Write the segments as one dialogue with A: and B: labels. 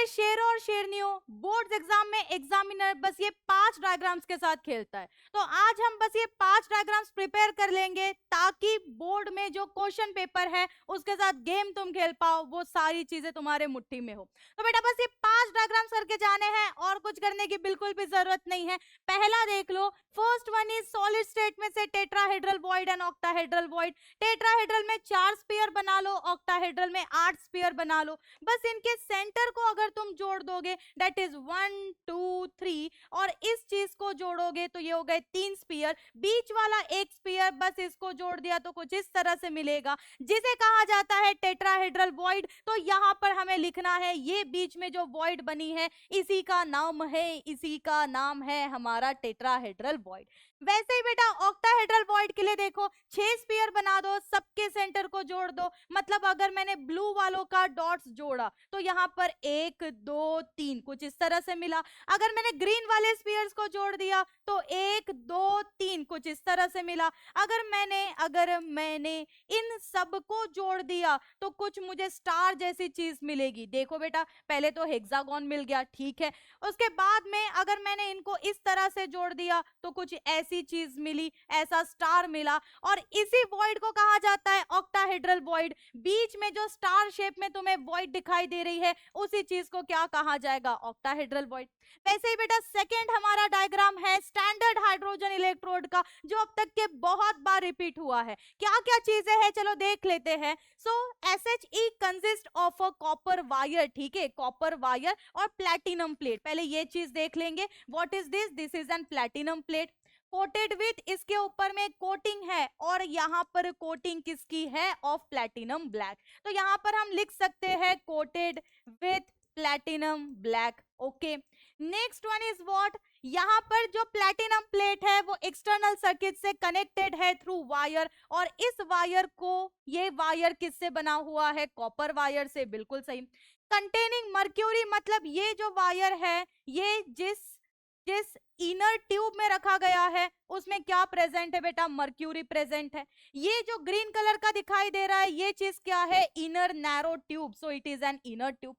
A: प्यारे शेरों और शेरनियों, बोर्ड एग्जाम में एग्जामिनर बस ये 5 डायग्राम्स के साथ खेलता है, तो आज हम बस ये 5 डायग्राम्स प्रिपेयर कर लेंगे ताकि बोर्ड में जो क्वेश्चन पेपर है उसके साथ गेम तुम खेल पाओ, वो सारी चीजें तुम्हारे मुट्ठी में हो। तो बेटा बस ये 5 डायग्राम्स करके जाने हैं और कुछ करने की बिल्कुल भी जरूरत नहीं है। पहला देख लो, first one is solid state में से tetrahedral void and octahedral void. Tetrahedral में 4 स्फीयर बना लो, ऑक्टाहेड्रल में 8 स्फीयर बना लो। बस इनके सेंटर को अगर तुम जोड़ दोगे, दैट इज 1 2 3, और इस चीज को जोड़ोगे तो ये हो गए 3 स्फीयर। बीच वाला एक स्फीयर बस इसको जोड़ दिया तो कुछ इस तरह से मिलेगा, जिसे कहा जाता है टेट्राहेड्रल वॉइड। तो यहाँ पर हमें लिखना है ये बीच में जो वॉइड बनी है इसी का नाम है, इसी का नाम है हमारा टेट्राहेड्रल वॉइड। वैसे ही बेटा ऑक्टाहेड्रल वॉइड के लिए देखो, 6 स्फीयर बना दो, सबके सेंटर को जोड़ दो। मतलब अगर मैंने ब्लू वालों का डॉट्स जोड़ा तो यहाँ पर 1 2 3 कुछ इस तरह से मिला। अगर मैंने ग्रीन वाले स्फीयर्स को जोड़ दिया तो 1 2 3 कुछ इस तरह से मिला। अगर मैंने इन सब को जोड़ दिया तो कुछ मुझे स्टार जैसी चीज मिलेगी। देखो बेटा, पहले तो हेक्सागोन मिल गया, ठीक है। उसके बाद में अगर मैंने इनको इस तरह से जोड़ दिया तो कुछ ऐसी चीज मिली, ऐसा स्टार मिला, और इसी वॉइड को कहा जाता है ऑक्टाहेड्रल वॉइड। बीच में जो स्टार शेप में तुम्हें वॉइड दिखाई दे रही है उसी चीज को क्या कहा जाएगा, ऑक्टाहेड्रल वॉइड। वैसे ही बेटा सेकंड हमारा डायग्राम है स्टैंडर्ड हाइड्रोजन इलेक्ट्रोड का, जो अब तक के बहुत बार रिपीट हुआ है। क्या क्या चीजें हैं चलो देख लेते हैं। सो SHE consist of a copper wire, ठीक है, कॉपर वायर और प्लैटिनम प्लेट। पहले ये चीज देख लेंगे, what is this, this is an platinum plate coated with, इसके ऊपर में कोटिंग है, और यहाँ पर कोटिंग किसकी है, ऑफ प्लैटिनम ब्लैक। तो यहाँ पर हम लिख सकते हैं coated with platinum black. Okay, next one is what, यहाँ पर जो प्लैटिनम प्लेट है वो एक्सटर्नल सर्किट से कनेक्टेड है थ्रू वायर, और इस वायर को, ये वायर किससे बना हुआ है, कॉपर वायर से, बिल्कुल सही। कंटेनिंग मर्क्यूरी, मतलब ये जो वायर है ये जिस जिस इनर ट्यूब में रखा गया है उसमें क्या प्रेजेंट है बेटा, मर्क्यूरी प्रेजेंट है। ये जो ग्रीन कलर का दिखाई दे रहा है ये चीज क्या है, inner narrow tube, so it is an inner tube.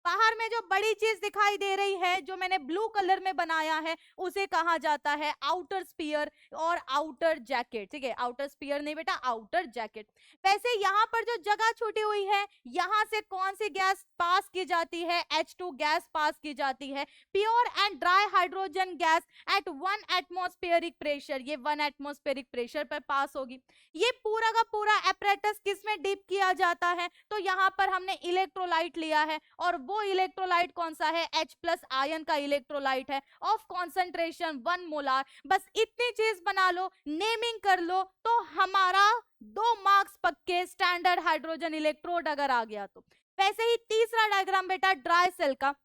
A: बाहर में जो बड़ी चीज दिखाई दे रही है जो मैंने ब्लू कलर में बनाया है उसे कहा जाता है आउटर स्पीयर और आउटर जैकेट, ठीक है, आउटर स्पीयर नहीं बेटा, आउटर जैकेट। वैसे यहाँ पर जो जगह छूटी हुई है, यहाँ से कौन सी गैस पास की जाती है, H2 गैस पास की जाती है, pure and dry hydrogen gas at 1 atmospheric pressure, ये 1 एटमॉस्फेरिक प्रेशर पर पास होगी। ये पूरा का पूरा एपरेटस किस में डिप किया जाता है, तो यहाँ पर हमने इलेक्ट्रोलाइट लिया है, और वो इलेक्ट्रोलाइट कौन सा है, H+ आयन का इलेक्ट्रोलाइट है ऑफ कॉन्सेंट्रेशन 1 मोलार। बस इतनी चीज बना लो, नेमिंग कर लो, तो हमारा 2 मार्क्स पक्के स्टैंडर्ड हाइड्रोजन इलेक्ट्रोड अगर आ गया तो। वैसे ही तीसरा डायग्राम बेटा ड्राई सेल का,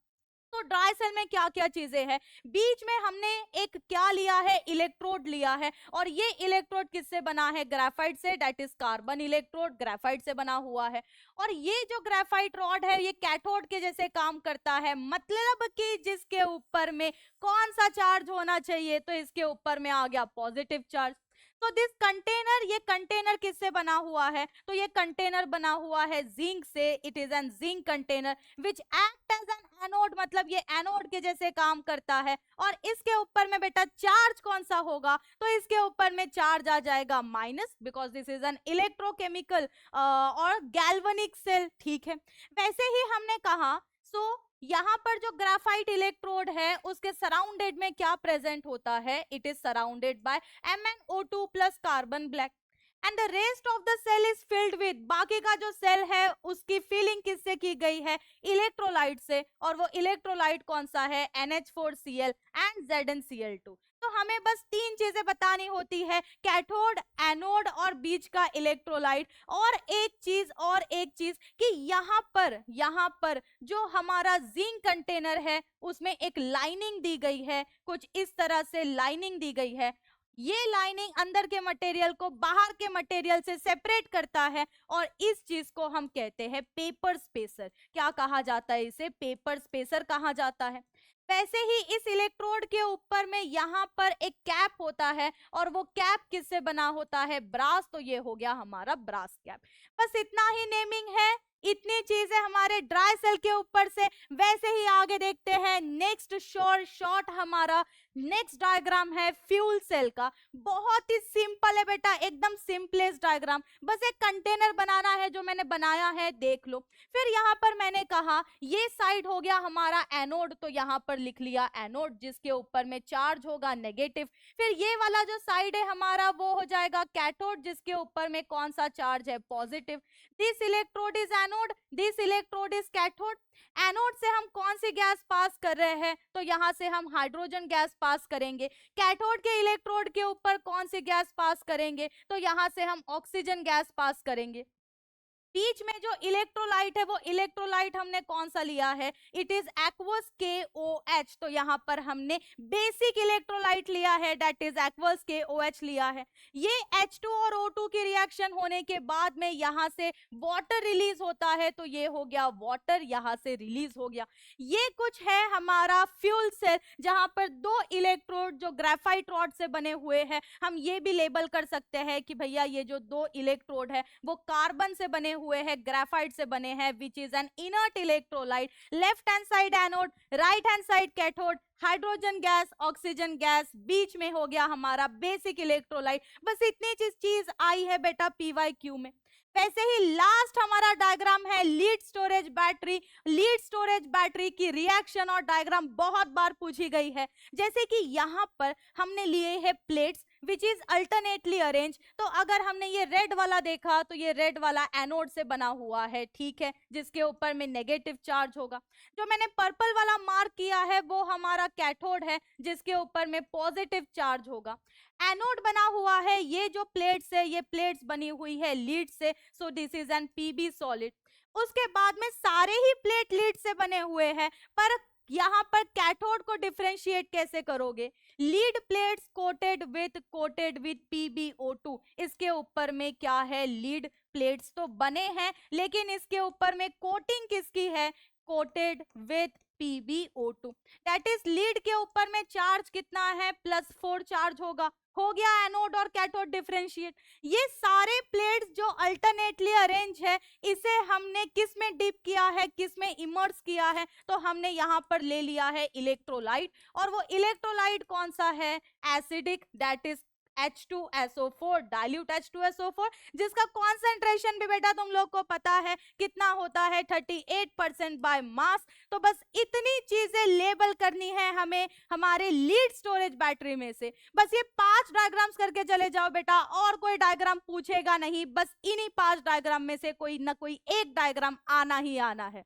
A: तो ड्राई सेल में क्या क्या चीजें हैं, बीच में हमने एक क्या लिया है, इलेक्ट्रोड लिया है, और ये इलेक्ट्रोड किससे बना है, ग्रेफाइट से, that is carbon electrode, graphite से बना हुआ है। और ये जो ग्रेफाइट रॉड है ये कैथोड के जैसे काम करता है, मतलब कि जिसके ऊपर में कौन सा चार्ज होना चाहिए, तो इसके ऊपर में आ गया पॉजिटिव चार्ज। तो दिस कंटेनर, ये कंटेनर किससे बना हुआ है, तो ये कंटेनर बना हुआ है जिंक से, it is an zinc container which act as an anode, मतलब ये एनोड के जैसे काम करता है। और इसके ऊपर में बेटा चार्ज कौन सा होगा, तो इसके ऊपर में चार्ज आ जाएगा minus, because this is an electrochemical और गैल्वेनिक सेल, ठीक है। वैसे ही हमने कहा, सो यहाँ पर जो ग्राफाइट इलेक्ट्रोड है उसके सराउंडेड में क्या प्रेजेंट होता है, it is surrounded by MnO2 plus carbon black, and the rest of the cell is filled with, बाकी का जो सेल है उसकी फिलिंग किससे की गई है, इलेक्ट्रोलाइट से, और वो इलेक्ट्रोलाइट कौन सा है, NH4Cl एंड ZnCl2। तो हमें बस 3 चीजें बतानी होती है, कैथोड, एनोड और बीच का इलेक्ट्रोलाइट। और एक चीज कि यहाँ पर जो हमारा जिंक कंटेनर है उसमें एक लाइनिंग दी गई है, कुछ इस तरह से लाइनिंग दी गई है। ये लाइनिंग अंदर के मटेरियल को बाहर के मटेरियल से सेपरेट करता है, और इस चीज को हम कहते हैं पेपर स्पेसर। क्या कहा जाता है इसे, पेपर स्पेसर कहा जाता है। वैसे ही इस इलेक्ट्रोड के ऊपर में यहाँ पर एक कैप होता है, और वो कैप किससे बना होता है, ब्रास, तो ये हो गया हमारा ब्रास कैप। बस इतना ही नेमिंग है, इतनी चीजें हमारे ड्राई सेल के ऊपर से। वैसे ही आगे देखते हैं नेक्स्ट शॉर्ट हमारा नेक्स्ट डायग्राम है फ्यूल सेल का। बहुत ही सिंपल है बेटा, एकदम सिंपलेस्ट डायग्राम, बस एक कंटेनर बनाना है जो मैंने बनाया है, देख लो। फिर यहाँ पर मैंने कहा ये साइड हो गया हमारा एनोड, तो यहाँ पर लिख लिया एनोड जिसके ऊपर में चार्ज होगा नेगेटिव। फिर ये वाला जो साइड है हमारा वो हो जाएगा कैथोड जिसके ऊपर में कौन सा चार्ज है, positive. This electrode is anode, this electrode is cathode. Anode से हम कौन सी गैस पास कर रहे हैं, तो यहाँ से हम हाइड्रोजन गैस पास करेंगे। कैथोड के इलेक्ट्रोड के ऊपर कौन सी गैस पास करेंगे, तो यहाँ से हम ऑक्सीजन गैस पास करेंगे। बीच में जो इलेक्ट्रोलाइट है वो इलेक्ट्रोलाइट हमने कौन सा लिया है, इट इज एक्वस KOH। तो यहाँ पर हमने बेसिक इलेक्ट्रोलाइट लिया है, दैट इज एक्वस KOH लिया है। ये H2 और O2 की रिएक्शन होने के बाद में यहाँ से वाटर रिलीज होता है, तो ये हो गया वाटर, यहाँ से रिलीज हो गया। ये कुछ है हमारा फ्यूल सेल जहां पर दो इलेक्ट्रोड जो ग्रेफाइट रॉड से बने हुए हैं। हम ये भी लेबल कर सकते हैं कि भैया ये जो दो इलेक्ट्रोड है वो कार्बन से बने हुए हैं, ग्रेफाइट से बने हैं, which is an inert electrolyte. Left hand side anode, right hand side cathode, hydrogen gas, oxygen gas, बीच में हो गया हमारा बेसिक इलेक्ट्रोलाइट। बस इतनी चीज आई है बेटा PYQ में। वैसे ही लास्ट हमारा डायग्राम है lead storage battery. Lead storage battery की रिएक्शन और डायग्राम बहुत बार पूछी गई है। जैसे कि यहाँ पर हमने लिए हैं plates which is alternately arrange. तो अगर हमने ये रेड वाला देखा तो ये रेड वाला एनोड से बना हुआ है, ठीक है, जिसके ऊपर में नेगेटिव चार्ज होगा। जो मैंने पर्पल वाला मार्क किया है वो हमारा कैथोड है जिसके ऊपर में पॉजिटिव चार्ज होगा। एनोड बना हुआ है, ये जो प्लेट्स है ये प्लेट्स बनी हुई है लीड से, so this is an PB solid. उसके बाद में सारे ही प्लेट लीड से बने हुए हैं, पर यहाँ पर कैथोड को डिफरेंशिएट कैसे करोगे। Lead plates coated with PbO2, इसके ऊपर में क्या है, लीड प्लेट्स तो बने हैं लेकिन इसके ऊपर में कोटिंग किसकी है, coated with PbO2। That is lead के ऊपर में चार्ज कितना है, +4 चार्ज होगा। हो गया एनोड और कैथोड डिफरेंशिएट। ये सारे प्लेट्स जो अल्टरनेटली अरेंज है इसे हमने किस में डिप किया है, किस में इमर्स किया है, तो हमने यहाँ पर ले लिया है इलेक्ट्रोलाइट। और वो इलेक्ट्रोलाइट कौन सा है, acidic, that is H2SO4, dilute H2SO4, जिसका कॉन्सेंट्रेशन भी बेटा तुम लोग को पता है कितना होता है, 38% बाय मास। तो बस इतनी चीजें लेबल करनी है हमें हमारे लीड स्टोरेज बैटरी में से। बस ये 5 डायग्राम्स करके चले जाओ बेटा, और कोई डायग्राम पूछेगा नहीं, बस इन्हीं 5 डायग्राम में से कोई ना कोई एक डायग्राम आना ही आना है।